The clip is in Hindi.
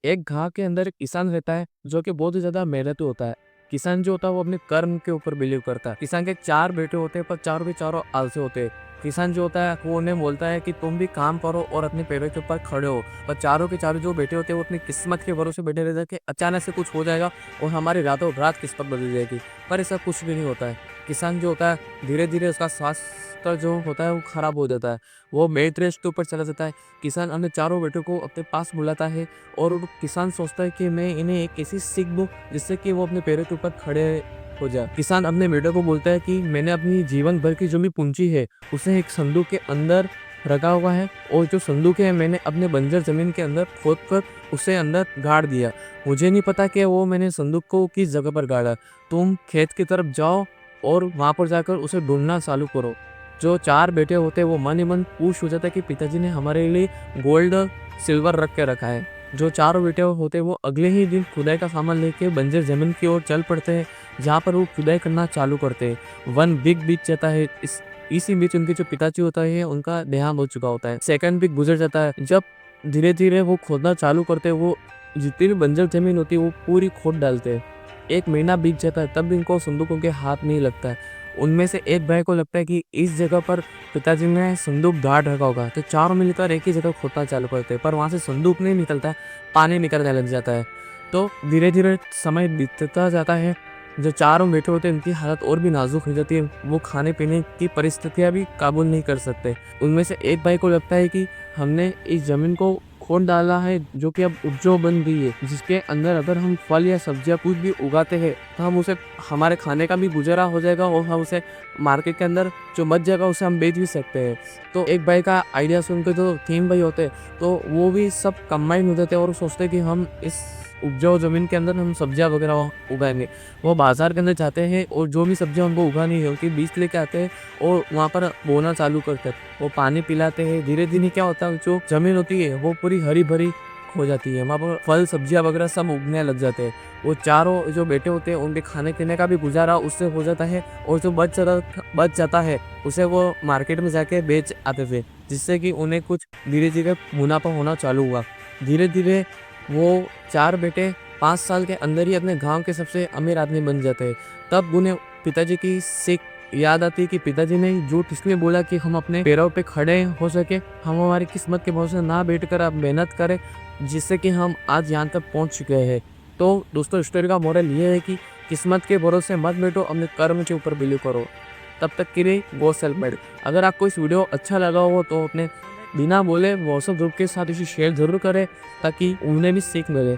एक गाँव के अंदर एक किसान रहता है जो कि बहुत ही ज़्यादा मेहनती होता है। किसान जो होता है वो अपने कर्म के ऊपर बिलीव करता है। किसान के 4 बेटे होते हैं पर चारों के चारों आलसी होते हैं। किसान जो होता है वो उन्हें बोलता है कि तुम भी काम करो और अपने पैरों के ऊपर खड़े हो। पर चारों के चारों जो बेटे होते हैं वो अपनी किस्मत के भरोसे बैठे रहते हैं कि अचानक से कुछ हो जाएगा और हमारी रातों रात किस्मत बदल जाएगी। पर ऐसा कुछ भी नहीं होता है। किसान जो होता है धीरे-धीरे उसका स्वास्थ्य जो होता है वो खराब हो जाता है। वो बेड रेस्ट के ऊपर चला जाता है। किसान अपने चारों बेटों को अपने पास बुलाता है और वो किसान सोचता है कि मैं इन्हें एक ऐसी सीख दूँ जिससे कि वो अपने पैरों के ऊपर खड़े हो जाए। किसान अपने बेटे को बोलता है कि मैंने अपनी जीवन भर की जो भी पूंजी है उसे एक संदूक के अंदर रखा हुआ है और जो संदूक है मैंने अपने बंजर जमीन के अंदर खोद कर उसे अंदर गाड़ दिया। मुझे नहीं पता कि वो मैंने संदूक को किस जगह पर गाड़ा। तुम खेत की तरफ जाओ और वहां पर जाकर उसे ढूंढना चालू करो। जो 4 बेटे होते हैं वो मन ही मन खुश हो जाता है कि पिताजी ने हमारे लिए गोल्ड सिल्वर रख के रखा है। जो चारों बेटे होते हैं वो अगले ही दिन खुदाई का सामान लेके बंजर जमीन की ओर चल पड़ते हैं, जहाँ पर वो खुदाई करना चालू करते हैं। 1 वीक बीत जाता है। इसी बीच उनके जो पिताजी होता है उनका देहांत हो चुका होता है। सेकंड वीक गुजर जाता है। जब धीरे-धीरे वो खोदना चालू करते हैं, वो जितनी भी बंजर जमीन होती है वो पूरी खोद डालते हैं। 1 महीना बीत जाता है तब भी इनको संदूकों के हाथ नहीं लगता है। उनमें से एक भाई को लगता है कि इस जगह पर पिताजी ने संदूक गाड़ रखा होगा, तो चारों मिलकर एक ही जगह खोदना चालू करते हैं, पर वहाँ से संदूक नहीं निकलता, पानी निकलने लग जाता है। तो धीरे-धीरे समय बीतता जाता है। जो चारों बेटे होते हैं उनकी हालत और भी नाजुक हो जाती है। वो खाने-पीने की परिस्थितियाँ भी काबू नहीं कर सकते। उनमें से एक भाई को लगता है कि हमने इस ज़मीन को खोद डाला है जो कि अब उपजाऊ बन गई है, जिसके अंदर अगर हम फल या सब्जियाँ कुछ भी उगाते हैं, तो हम उसे हमारे खाने का भी गुजारा हो जाएगा और हम उसे मार्केट के अंदर जो बच जाएगा उसे हम बेच भी सकते हैं। तो एक भाई का आइडिया सुन के जो 3 भाई होते हैं, तो वो भी सब कंबाइन हो जाते हैं और सोचते हैं कि हम इस उपजाऊ ज़मीन के अंदर हम सब्जियाँ वगैरह उगाएँगे। वो बाज़ार के अंदर जाते हैं और जो भी सब्जियाँ उनको उगानी है, उनके बीज लेके आते हैं और वहाँ पर बोना चालू करते हैं। वो पानी पिलाते हैं, धीरे-धीरे क्या होता है जो ज़मीन होती है वो पूरी हरी-भरी हो जाती है। वहाँ पर फल, सब्जियाँ वगैरह सब उगने लग जाते हैं। वो चारों जो बेटे होते हैं उनके खाने-पीने का भी गुज़ारा उससे हो जाता है और जो बच जाता है उसे वो मार्केट में जाके बेच आते थे, जिससे कि उन्हें कुछ धीरे-धीरे मुनाफ़ा होना चालू हुआ। धीरे-धीरे वो 4 बेटे 5 साल के अंदर ही अपने गाँव के सबसे अमीर आदमी बन जाते हैं। तब उन्हें पिताजी की सीख याद आती है कि पिताजी ने झूठ इसलिए बोला कि हम अपने पैरों पे खड़े हो सके, हम हमारी किस्मत के भरोसे ना बैठकर अब मेहनत करें, जिससे कि हम आज यहाँ तक पहुँच चुके हैं। तो दोस्तों स्टोरी का मोरल ये है कि किस्मत के भरोसे मत बैठो, अपने कर्म के ऊपर बिलीव करो। तब तक के लिए गो सेल्फ मेड। अगर आपको इस वीडियो अच्छा लगा हो तो अपने बिना बोले व्हाट्सएप ग्रुप के साथ इसे शेयर ज़रूर करें ताकि उन्हें भी सीख मिले।